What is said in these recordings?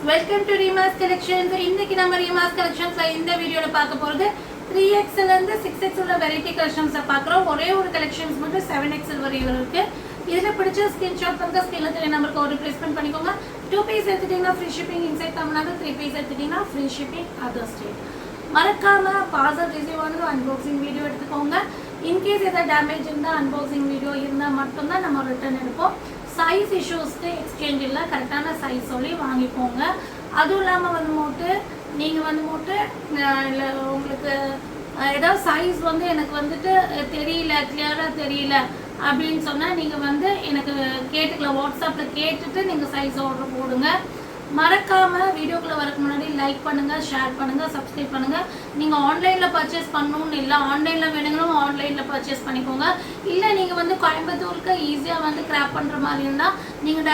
Welcome to ரீமாஸ் collections. இன்னைக்கு நம்ம ரீமாஸ் கலெக்ஷன்ஸ்ல இந்த வீடியோல பார்க்க போறது 3XL இருந்து 6XL வெரைட்டி கலெக்ஷன்ஸ் பார்க்குறோம். ஒரே ஒரு கலெக்ஷன்ஸ் மட்டும் 7XL வரையும் இருக்கு. இதுல பிடிச்ச ஸ்கிரீன்ஷாட் பண்ணுங்க. ஸ்கிரீன்ல தெரிய நம்பருக்கு ஒரு ப்ளேஸ்மெண்ட் பண்ணிக்கோங்க. 2 பீஸ் எடுத்துட்டீங்கன்னா free shipping inside Tamil Nadu, 3 piece எடுத்துட்டீங்கன்னா ஃப்ரீ ஷிப்பிங் அதர் ஸ்டேட். மறக்காம பார்சல் ரிசீவ் ஆனது அன்பாக்சிங் வீடியோ எடுத்துக்கோங்க. இன்கேஸ் ஏதாவது டேமேஜ் இருந்தால் அன்பாக்சிங் வீடியோ இருந்தால் மட்டும்தான் நம்ம ரிட்டர்ன் எடுப்போம். சைஸ் இஷ்யூஸ்க்கு எக்ஸ்சேஞ்ச் இல்லை, கரெக்டான சைஸ் சொல்லி வாங்கிக்கோங்க. அதுவும் இல்லாமல் நீங்கள் இல்லை உங்களுக்கு ஏதாவது சைஸ் எனக்கு தெரியல, கிளியராக தெரியல அப்படின்னு சொன்னால் நீங்கள் எனக்கு கேட்டுக்கலாம். வாட்ஸ்அப்பில் கேட்டுட்டு நீங்கள் சைஸ் ஆர்டர் போடுங்க. மறக்காமல் வீடியோக்குள்ளே வரக்கு முன்னாடி லைக் பண்ணுங்கள், ஷேர் பண்ணுங்கள், சப்ஸ்கிரைப் பண்ணுங்கள். நீங்கள் ஆன்லைனில் பர்ச்சேஸ் பண்ணணும்னு இல்லை, ஆன்லைனில் வேணுங்களும் ஆன்லைனில் பர்ச்சேஸ் பண்ணிக்கோங்க. இல்லை நீங்கள் கோயம்புத்தூருக்கு ஈஸியாக கிராப் பண்ணுற மாதிரி இருந்தால் நீங்கள்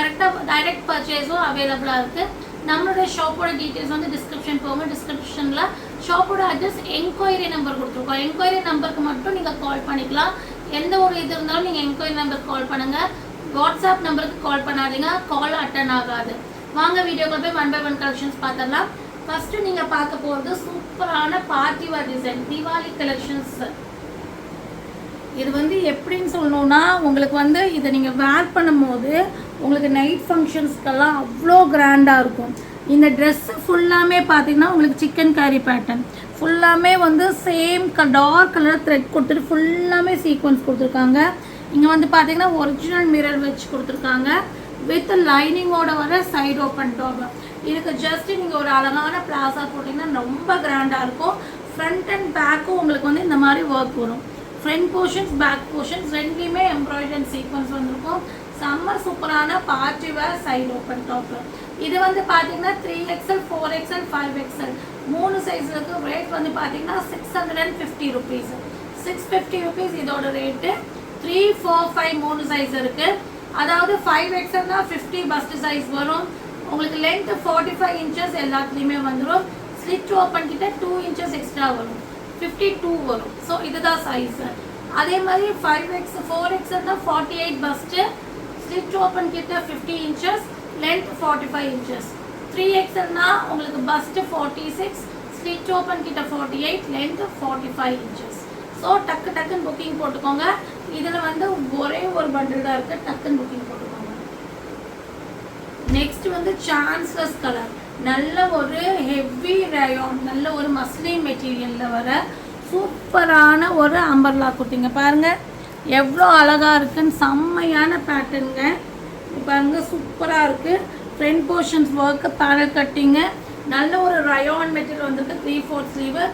டைரெக்ட் பர்ச்சேஸும் அவைலபிளாக இருக்குது. நம்மளுடைய ஷாப்போட டீட்டெயில்ஸ் டிஸ்கிரிப்ஷன் போங்க. டிஸ்கிரிப்ஷனில் ஷாப்போட அட்ரஸ் என்கொயரி நம்பர் கொடுத்துருக்கோம். என்கொயரி நம்பருக்கு மட்டும் நீங்கள் கால் பண்ணிக்கலாம். எந்த ஒரு இது இருந்தாலும் நீங்கள் என்கொயரி நம்பருக்கு கால் பண்ணுங்கள். வாட்ஸ்அப் நம்பருக்கு கால் பண்ணாதீங்க, கால் அட்டன் ஆகாது. வாங்க வீடியோக்கு போய் 1 by 1 கலெக்ஷன்ஸ் பார்த்துடலாம். ஃபஸ்ட்டு நீங்கள் பார்க்க போகிறது சூப்பரான party wear design Deepavali collections. இது எப்படின்னு சொல்லணும்னா உங்களுக்கு இதை நீங்கள் வேர் பண்ணும்போது உங்களுக்கு நைட் ஃபங்க்ஷன்ஸ்க்கெல்லாம் அவ்வளோ கிராண்டாக இருக்கும். இந்த ட்ரெஸ்ஸு ஃபுல்லாமே பார்த்தீங்கன்னா உங்களுக்கு சிக்கன் கரி பேட்டர்ன் ஃபுல்லாமே சேம் டார்க் கலர் த்ரெட் கொடுத்துட்டு ஃபுல்லாமே சீக்வன்ஸ் கொடுத்துருக்காங்க. இங்கே பார்த்தீங்கன்னா ஒரிஜினல் மிரர் வச்சு கொடுத்துருக்காங்க. வித் லைனிங்கோட வர சைடு ஓப்பன் டாப். இதுக்கு ஜஸ்ட் நீங்கள் ஒரு அழகான பிளாசா போட்டிங்கன்னா ரொம்ப கிராண்டாக இருக்கும். ஃப்ரண்ட் அண்ட் பேக்கும் உங்களுக்கு இந்த மாதிரி ஒர்க் வரும். ஃப்ரண்ட் போர்ஷன்ஸ் பேக் போர்ஷன்ஸ் ரெண்டுலேயுமே எம்ப்ராய்டரி சீக்வன்ஸ் வந்திருக்கும். செம்ம சூப்பரான party wear side open top. இது பார்த்தீங்கன்னா 3XL, 4XL, 5XL 3 சைஸ் இருக்குது. ரேட் பார்த்தீங்கன்னா 650 rupees. 650 rupees இதோட ரேட்டு. 3, 4, 5 3 சைஸ் இருக்குது. அதாவது 5XLனா 50 பஸ்ட் சைஸ் வரும். உங்களுக்கு லென்த் 45 inches எல்லாத்துலேயுமே வந்துடும். ஸ்லிட் ஓப்பன் கிட்ட 2 inches எக்ஸ்ட்ரா வரும், 52 வரும். ஸோ இதுதான் சைஸ். அதே மாதிரி 4XLனா 48 பஸ்ட்டு, ஸ்லிட் ஓப்பன் கிட்ட 50 inches, லென்த் 45 inches. 3XLனா உங்களுக்கு பஸ்ட்டு 46, ஸ்லிட் ஓப்பன் கிட்ட 48, லென்த் 45 inches. ஸோ டக்குன்னு புக்கிங் போட்டுக்கோங்க. இதில் ஒரே ஒரு பண்டில் தான் இருக்குது, டக்குன்னு புக்கிங் போட்டுக்கோங்க. நெக்ஸ்ட் சான்ஸ்லஸ் கலர், நல்ல ஒரு ஹெவி ரயான், நல்ல ஒரு மஸ்லின் மெட்டீரியலில் வர சூப்பரான ஒரு அம்பர்லா குர்த்திங்க. பாருங்கள் எவ்வளோ அழகாக இருக்குன்னு, செம்மையான பேட்டர்னுங்க. பாருங்கள் சூப்பராக இருக்குது. ஃப்ரண்ட் போர்ஷன்ஸ் ஒர்க்கு, பேனல் கட்டிங்கு, நல்ல ஒரு ரயான் மெட்டீரியல் வந்திருக்கு. 3/4 ஸ்லீவு,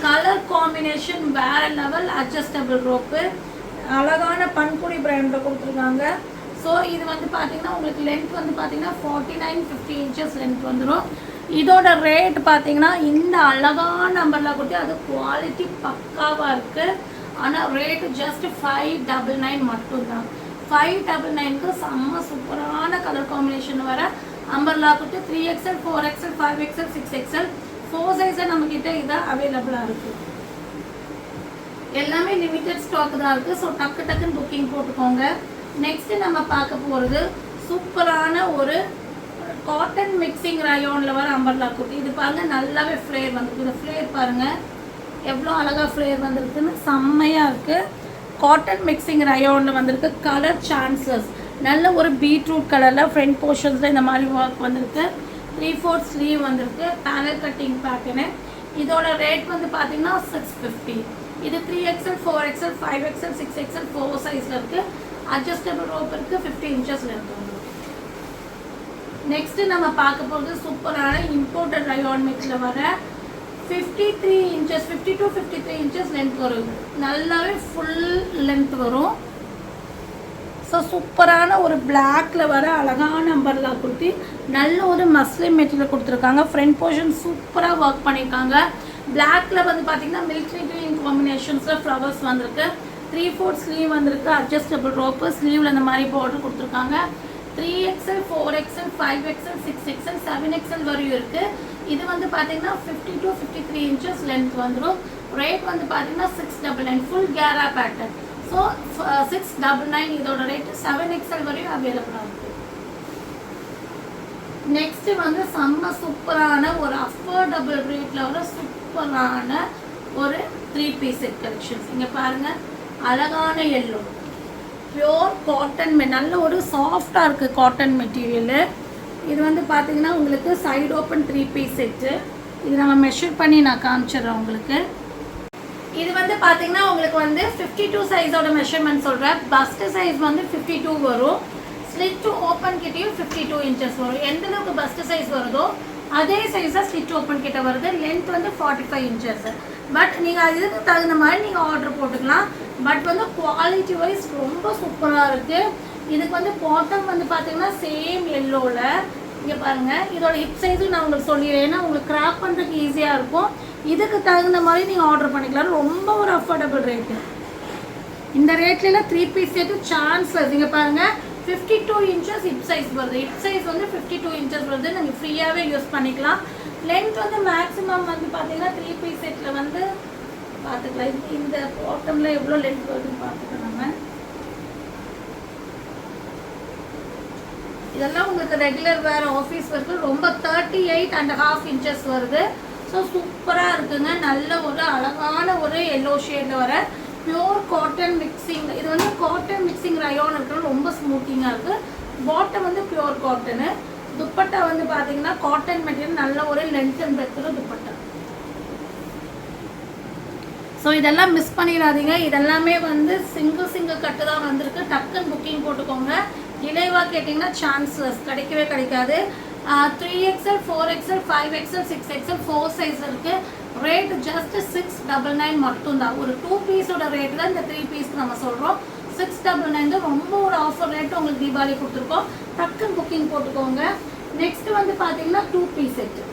கலர் காம்பினேஷன் வேற லெவல். அட்ஜஸ்டபிள் ரோப்பு, அழகான பன்குடி பிராண்டில் கொடுத்துருக்காங்க. ஸோ இது பார்த்தீங்கன்னா உங்களுக்கு லென்த் பார்த்தீங்கன்னா 49, 50 inches லென்த் வந்துடும். இதோட ரேட் பார்த்தீங்கன்னா இந்த அழகான நம்பர்லாம் கொடுத்து அது குவாலிட்டி பக்காவாக இருக்குது. ஆனால் ரேட்டு ஜஸ்ட் 599 மட்டும்தான். 599க்கு செம்ம சூப்பரான கலர் காம்பினேஷன் வர அம்பர்லா கொடுத்து 3XL, 4XL, 5XL, 6XL 4 சைஸை நம்மக்கிட்ட இதாக அவைலபிளாக இருக்குது. எல்லாமே லிமிட்டட் ஸ்டாக் தான் இருக்குது. ஸோ டக்குன்னு புக்கிங் போட்டுக்கோங்க. நெக்ஸ்ட்டு நம்ம பார்க்க போகிறது சூப்பரான ஒரு காட்டன் மிக்சிங் ரயோனில் வர அம்பர்லா குர்த்தி. இது பாருங்கள் நல்லாவே ஃப்ளேர் வந்துருக்கு. இந்த ஃப்ளேர் பாருங்கள் எவ்வளோ அழகாக ஃப்ளேர் வந்துருக்குன்னு, செம்மையாக இருக்குது. காட்டன் மிக்சிங் ரயோனில் வந்திருக்கு. கலர் சான்சஸ் நல்ல ஒரு பீட்ரூட் கலரில் ஃப்ரண்ட் போர்ஷன்ஸில் இந்த மாதிரி ஒர்க் வந்திருக்கு. 3/4 ஸ்லீவ் வந்திருக்கு. Panel cutting pattern. இதோட ரேட் பார்த்தீங்கன்னா 650. இது 3XL, 4XL, 5XL, 6XL 4 சைஸில் இருக்குது. அட்ஜஸ்டபிள் ரோப் இருக்குது. 50 inches லென்த் வந்துடும். நெக்ஸ்ட்டு நம்ம பார்க்க போகிறது சூப்பரான இம்போர்ட்டட் ரயான் மெட்டீரியல் வர 53 inches, 50 to 53 inches லென்த் வரும். நல்லாவே ஃபுல் லென்த் வரும். ஸோ சூப்பரான ஒரு பிளாக்ல வர அழகான அம்பர்லா குர்த்தி, நல்ல ஒரு மஸ்லின் மெட்டீரியல் கொடுத்துருக்காங்க. ஃப்ரண்ட் போர்ஷன் சூப்பராக ஒர்க் பண்ணியிருக்காங்க. பிளாக்ல பார்த்தீங்கன்னா மிலிட்ரி க்ரீன் காம்பினேஷன்ஸில் ஃப்ளவர்ஸ் வந்திருக்கு. 3/4 ஸ்லீவ் வந்திருக்கு. அட்ஜஸ்டபிள் ரோப்பு, ஸ்லீவில் இந்த மாதிரி பார்டர் கொடுத்துருக்காங்க. 3XL, 4XL, 5XL, 6XL, 7XL வரையும் இருக்குது. இது பார்த்தீங்கன்னா 50 to 53 inches லென்த் வந்துடும். ரேட் பார்த்தீங்கன்னா 699, ஃபுல் கேரா பேட்டர்ன். ஸோ 699 இதோட ரேட்டு. 7XL வரையும் அவைலபிளாக இருக்குது. நெக்ஸ்ட்டு வந்து செம்ம சூப்பரான ஒரு அஃபோர்டபுள் ரேட்டில் வர சூப்பரான ஒரு 3 பீஸ் செட் கலெக்ஷன்ஸ். இங்கே பாருங்கள், அழகான எல்லோ பியோர் காட்டன், நல்ல ஒரு சாஃப்டாக இருக்குது காட்டன் மெட்டீரியலு. இது வந்து பார்த்திங்கன்னா உங்களுக்கு சைடு ஓப்பன் 3 பீஸ் செட்டு. இது நம்ம மெஷர் பண்ணி நான் காமிச்சிடுறேன் உங்களுக்கு. இது வந்து பார்த்திங்கன்னா உங்களுக்கு வந்து 52 சைஸோட மெஷர்மெண்ட் சொல்கிறேன். பஸ்ட் சைஸ் வந்து 52 வரும். ஸ்லிட் டு ஓப்பன் கிட்டேயும் 52 இன்ச்சஸ் வரும். எந்த அளவுக்கு பஸ்ட் சைஸ் வருதோ அதே சைஸாக ஸ்லிட் ஓப்பன் கிட்ட வருது. லென்த் வந்து 45 இன்ச்சஸ். பட் நீங்கள் அதுக்கு தகுந்த மாதிரி நீங்கள் ஆர்டர் போட்டுக்கலாம். பட் வந்து குவாலிட்டி வைஸ் ரொம்ப சூப்பராக இருக்குது. இதுக்கு வந்து பாட்டம் வந்து பார்த்திங்கன்னா சேம் எல்லோவில். இங்கே பாருங்கள், இதோட ஹிப் சைஸும் நான் உங்களுக்கு சொல்லிடுறேன், ஏன்னா உங்களுக்கு கிராப் பண்ணுறதுக்கு ஈஸியாக இருக்கும். இதுக்கு தகுந்த மாதிரி நீங்கள் ஆர்டர் பண்ணிக்கலாம். ரொம்ப ஒரு அஃபோர்டபுள் ரேட்டு. இந்த ரேட்லாம் 3 பீஸ் செட்டு சான்ஸ்லெஸ். இங்கே பாருங்கள், 52 இன்ச்சஸ் ஹிப் சைஸ் வருது. ஹிப் சைஸ் வந்து 52 இன்ச்சஸ் வருது. நீங்கள் ஃப்ரீயாகவே யூஸ் பண்ணிக்கலாம். லென்த் வந்து மேக்ஸிமம் வந்து பார்த்தீங்கன்னா 3 பீஸ் செட்டில் வந்து பார்த்துக்கலாம். இந்த பாட்டமில் எவ்வளோ லென்த் வருதுன்னு பார்த்துக்கலாம். நம்ம இதெல்லாம் உங்களுக்கு ரெகுலர் வேறு ஆஃபீஸ் ஒர்க்கு ரொம்ப 38.5 இன்ச்சஸ் வருது. ஸோ சூப்பராக இருக்குங்க. நல்ல ஒரு அழகான ஒரு எல்லோ ஷேடில் வர பியோர் காட்டன் மிக்சிங். இது வந்து காட்டன் மிக்சிங் ரயோன் இருக்கிறது ரொம்ப ஸ்மூத்திங்காக இருக்குது. பாட்டம் வந்து பியோர் காட்டனு. துப்பட்டா வந்து பார்த்தீங்கன்னா காட்டன் மெட்டீரியல், நல்ல ஒரு லென்த் அண்ட் பிரெத்தில் துப்பட்டா. ஸோ இதெல்லாம் மிஸ் பண்ணிடாதீங்க. இதெல்லாமே வந்து சிங்கிள் கட்டு தான் வந்திருக்கு. டக்குன்னு புக்கிங் போட்டுக்கோங்க. டிலேவாக கேட்டிங்கன்னா சான்ஸ்லெஸ், கிடைக்கவே கிடைக்காது. 3XL 4XL 5XL 6XL 4 size இருக்குது. ரேட் ஜஸ்ட் 699 மட்டும்தான். ஒரு 2 பீஸோட ரேட் தான் இந்த 3 பீஸ்க்கு நம்ம சொல்கிறோம். 699 தான். ரொம்ப ஒரு ஆஃபர் ரேட்டு உங்களுக்கு தீபாவளி கொடுத்துருக்கோம். டக்குன்னு புக்கிங் போட்டுக்கோங்க. நெக்ஸ்ட்டு வந்து பார்த்தீங்கன்னா 2 பீஸ் செட்டு.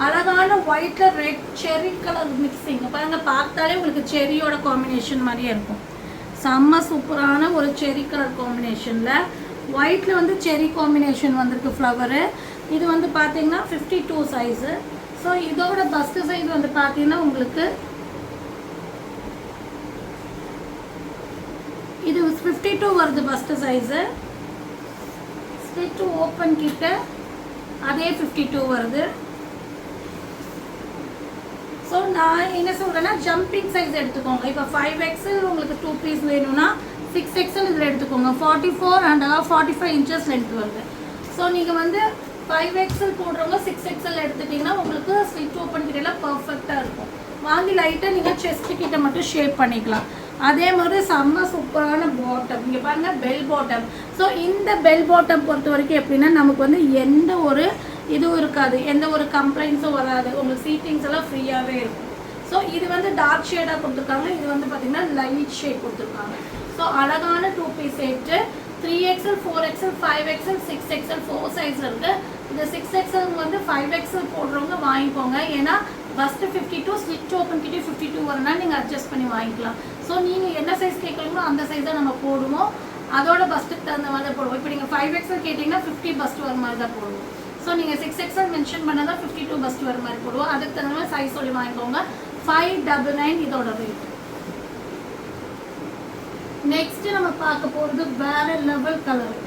அழகான ஒயிட்டில் ரெட் செரி கலர் மிக்சிங். பாருங்கள், பார்த்தாலே உங்களுக்கு செரியோட காம்பினேஷன் மாதிரியே இருக்கும். செம்ம சூப்பரான ஒரு செரி கலர் காம்பினேஷனில் ஒயிட்டில் வந்து செரி காம்பினேஷன் வந்திருக்கு ஃப்ளவரு. இது வந்து பார்த்தீங்கன்னா 52 சைஸு. ஸோ இதோட பஸ்ட்டு சைஸ் வந்து பார்த்தீங்கன்னா உங்களுக்கு இது 52 வருது பஸ்ட்டு சைஸு. ஸ்லிட் ஓப்பன் கிட்ட அதே 52 வருது. ஸோ நான் என்ன சொல்கிறேன்னா, ஜம்பிங் சைஸ் எடுத்துக்கோங்க. இப்போ 5XL உங்களுக்கு 2 பீஸ் வேணும்னா 6XL இதில் எடுத்துக்கோங்க. 44.5 45 இன்ச்சஸ் லென்த் வருது. ஸோ நீங்கள் வந்து 5XL போடுறவங்க 6XL எடுத்துட்டிங்கன்னா உங்களுக்கு ஸ்லிட் ஓப்பன் கிட்டலாம் பர்ஃபெக்டாக இருக்கும். வாங்கி லைட்டாக நீங்கள் செஸ்ட்டு கிட்ட மட்டும் ஷேப் பண்ணிக்கலாம். அதே மாதிரி செம்ம சூப்பரான பாட்டம். இங்கே பாருங்கள், பெல் பாட்டம். ஸோ இந்த பெல் பாட்டம் பொறுத்த வரைக்கும் எப்படின்னா, நமக்கு வந்து எந்த ஒரு இதுவும் இருக்காது, எந்த ஒரு கம்ப்ளைண்ட்ஸும் வராது. உங்களுக்கு சீட்டிங்ஸ் எல்லாம் ஃப்ரீயாகவே இருக்கும். ஸோ இது வந்து டார்க் ஷேடாக கொடுத்துருக்காங்க. இது வந்து பார்த்திங்கன்னா லைட் ஷேட் கொடுத்துருக்காங்க. ஸோ அழகான 2 piece set. 3XL 4XL 5XL 6XL 4 சைஸில் இருக்குது. இந்த 6XL வந்து 5XL போடுறவங்க வாங்கிக்கோங்க. ஏன்னா பஸ்ட்டு 52, ஸ்லிட் ஓப்பன் கிட்டே 52 வரனால நீங்கள் அட்ஜஸ்ட் பண்ணி வாங்கிக்கலாம். ஸோ நீங்கள் என்ன சைஸ் கேட்குறீங்களோ அந்த சைஸ் தான் நம்ம போடுவோம். அதோட பஸ்ட்டுக்கு தகுந்த மாதிரி தான் போடுவோம். இப்போ நீங்கள் 5XL கேட்டிங்கன்னா 50 பஸ்ட் வர மாதிரி தான் போடுவோம். ஸோ நீங்கள் 6XL மென்ஷன் பண்ணால் தான் 52 பஸ்ட் வர மாதிரி போடுவோம். அதுக்கு தகுந்த மாதிரி சைஸ் சொல்லி வாங்கிக்கோங்க. 599 இதோட ரேட். நெக்ஸ்ட்டு நம்ம பார்க்க போகிறது வேறு லெவல் கலர்.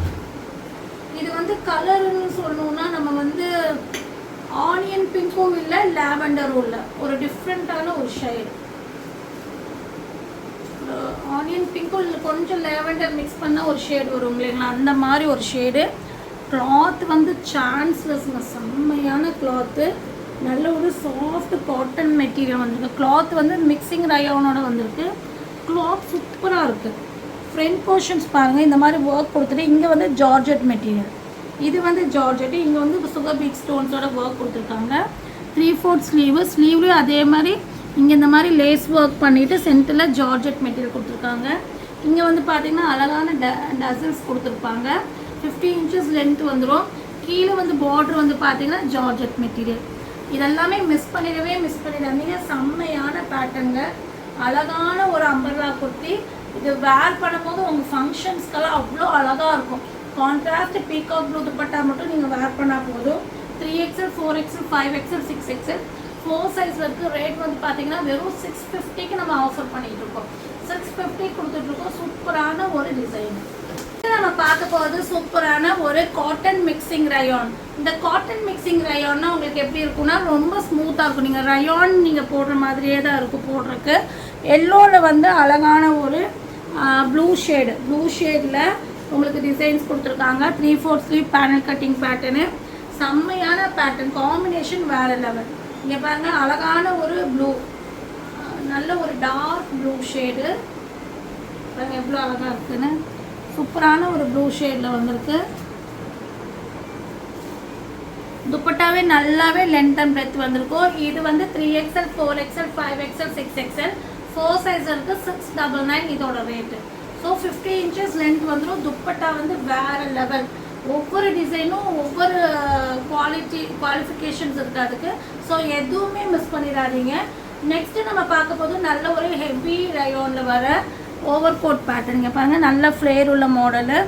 இது வந்து கலருன்னு சொல்லணுன்னா நம்ம வந்து ஆனியன் பிங்க்கும் இல்லை, லாவெண்டரும் இல்லை, ஒரு டிஃப்ரெண்ட்டான ஒரு ஷேட். ஆனியன் பிங்க்கும் இல்லை, கொஞ்சம் லாவெண்டர் மிக்ஸ் பண்ணால் ஒரு ஷேட் வரும் இல்லைங்களா, அந்த மாதிரி ஒரு ஷேடு. கிளாத் வந்து சான்ஸ்லெஸ்ங்க, செம்மையான கிளாத்து. நல்ல ஒரு சாஃப்ட் காட்டன் மெட்டீரியல் வந்திருக்கு. கிளாத் வந்து மிக்சிங் ரயோனோட வந்திருக்கு. கிளாத் சூப்பராக இருக்குது. ஃப்ரண்ட் போர்ஷன்ஸ் பாருங்கள், இந்த மாதிரி ஒர்க் கொடுத்துட்டு இங்கே வந்து ஜார்ஜெட் மெட்டீரியல். இது வந்து ஜார்ஜெட்டு, இங்கே வந்து சுகர் பீட் ஸ்டோன்ஸோட ஒர்க் கொடுத்துருக்காங்க. 3/4 ஸ்லீவு. ஸ்லீவ்லேயும் அதே மாதிரி இங்கே இந்த மாதிரி லேஸ் ஒர்க் பண்ணிவிட்டு சென்டரில் ஜார்ஜெட் மெட்டீரியல் கொடுத்துருக்காங்க. இங்கே வந்து பார்த்திங்கன்னா அழகான டசல்ஸ் கொடுத்துருப்பாங்க. 50 இன்ச்சஸ் லென்த் வந்துடும். கீழே வந்து பார்டர் வந்து பார்த்திங்கன்னா ஜார்ஜெட் மெட்டீரியல். இதெல்லாமே மிஸ் பண்ணிடாதீங்க. செம்மையான பேட்டர்னுங்க. அழகான ஒரு அம்பர்லா குர்த்தி. இது வேர் பண்ணும்போது உங்கள் ஃபங்க்ஷன்ஸ்க்கெல்லாம் அவ்வளோ அழகாக இருக்கும். கான்ட்ராஸ்ட் பீகாக் ப்ளூ துப்பட்டா மட்டும் நீங்கள் வேர் பண்ணால் போதும். 3XL 4XL 5XL 6XL 4 சைஸில் இருக்குது. ரேட் வந்து பார்த்தீங்கன்னா வெறும் 650க்கு நம்ம ஆஃபர் பண்ணிகிட்டு இருக்கோம். 650 கொடுத்துட்ருக்கோம். சூப்பரான ஒரு டிசைன். நம்ம பார்க்க போகிறது சூப்பரான ஒரு காட்டன் மிக்சிங் ரயான். இந்த காட்டன் மிக்சிங் ரயான்னா உங்களுக்கு எப்படி இருக்குன்னா ரொம்ப ஸ்மூத்தாக இருக்கும். நீங்கள் ரயான் நீங்கள் போடுற மாதிரியே தான் இருக்கும் போடுறதுக்கு. எல்லோவில் வந்து அழகான ஒரு ப்ளூ ஷேடில் உங்களுக்கு டிசைன்ஸ் கொடுத்துருக்காங்க. 3/4 ஸ்லீவ் பேனல் கட்டிங் பேட்டர்னு, செம்மையான பேட்டர்ன் காம்பினேஷன் வேறு லெவல். இங்கே பாருங்கள் அழகான ஒரு ப்ளூ, நல்ல ஒரு டார்க் ப்ளூ ஷேடு பாருங்கள் எவ்வளோ அழகாக இருக்குன்னு. சூப்பரான ஒரு ப்ளூ ஷேடில் வந்திருக்கு. துப்பட்டாவே நல்லாவே லென்த் அண்ட் பிரெத் வந்திருக்கும். இது வந்து 3XL 4XL 5XL 6XL 4 size இருக்குது. 699 இதோட ரேட்டு. ஸோ 50 இன்ச்சஸ் லென்த் வந்துடும். துப்பட்டா வந்து வேறு லெவல். ஒவ்வொரு டிசைனும் ஒவ்வொரு குவாலிஃபிகேஷன்ஸ் இருக்குது அதுக்கு. ஸோ எதுவுமே மிஸ் பண்ணிடாதீங்க. நெக்ஸ்ட்டு நம்ம பார்க்க போது நல்ல ஒரு ஹெவி ரயோனில் வர ஓவர் கோட் பேட்டர்ன். இங்கே பாருங்கள் நல்ல ஃப்ளேர் உள்ள மாடலு,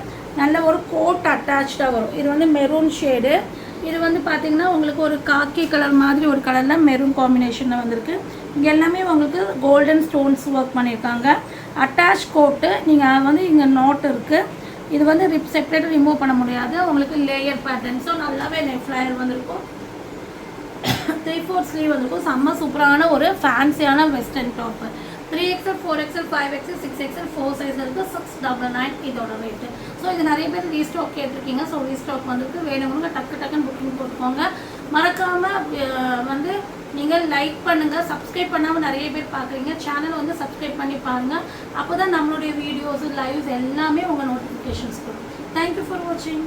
நல்ல ஒரு கோட் அட்டாச்சாக வரும். இது வந்து மெரூன் ஷேடு. இது வந்து பார்த்திங்கன்னா உங்களுக்கு ஒரு காக்கி கலர் மாதிரி ஒரு கலரில் மெரூன் காம்பினேஷனில் வந்திருக்கு. இங்கே எல்லாமே உங்களுக்கு கோல்டன் ஸ்டோன்ஸ் ஒர்க் பண்ணியிருக்காங்க. அட்டாச் கோட்டு. நீங்கள் வந்து இங்கே நோட் இருக்குது. இது வந்து ரிப் செப்பரேட் ரிமூவ் பண்ண முடியாது. உங்களுக்கு லேயர் பேட்டர்ன். ஸோ நல்லாவே ஃப்ளேர் வந்திருக்கும். 3/4 ஸ்லீவ் வந்திருக்கும். செம்ம சூப்பரான ஒரு ஃபேன்சியான western top. 3XL 4XL 5XL 6XL 4 size இருக்குது. 699 இதோட ரேட்டு. ஸோ இது நிறைய பேர் ரீஸ்டாக் கேட்டிருக்கீங்க. ஸோ ரீஸ்டாக் வந்துருக்கு. வேணுங்க டக்குன்னு புக்கிங் போட்டுக்கோங்க. மறக்காமல் வந்து நீங்கள் லைக் பண்ணுங்கள். சப்ஸ்கிரைப் பண்ணாமல் நிறைய பேர் பார்க்குறீங்க. சேனலை வந்து சப்ஸ்கிரைப் பண்ணி பாருங்கள். அப்போ தான் நம்மளுடைய வீடியோஸு லைவ்ஸ் எல்லாமே உங்கள் நோட்டிஃபிகேஷன்ஸ் கொடுக்கும். தேங்க்யூ ஃபார் வாட்சிங்.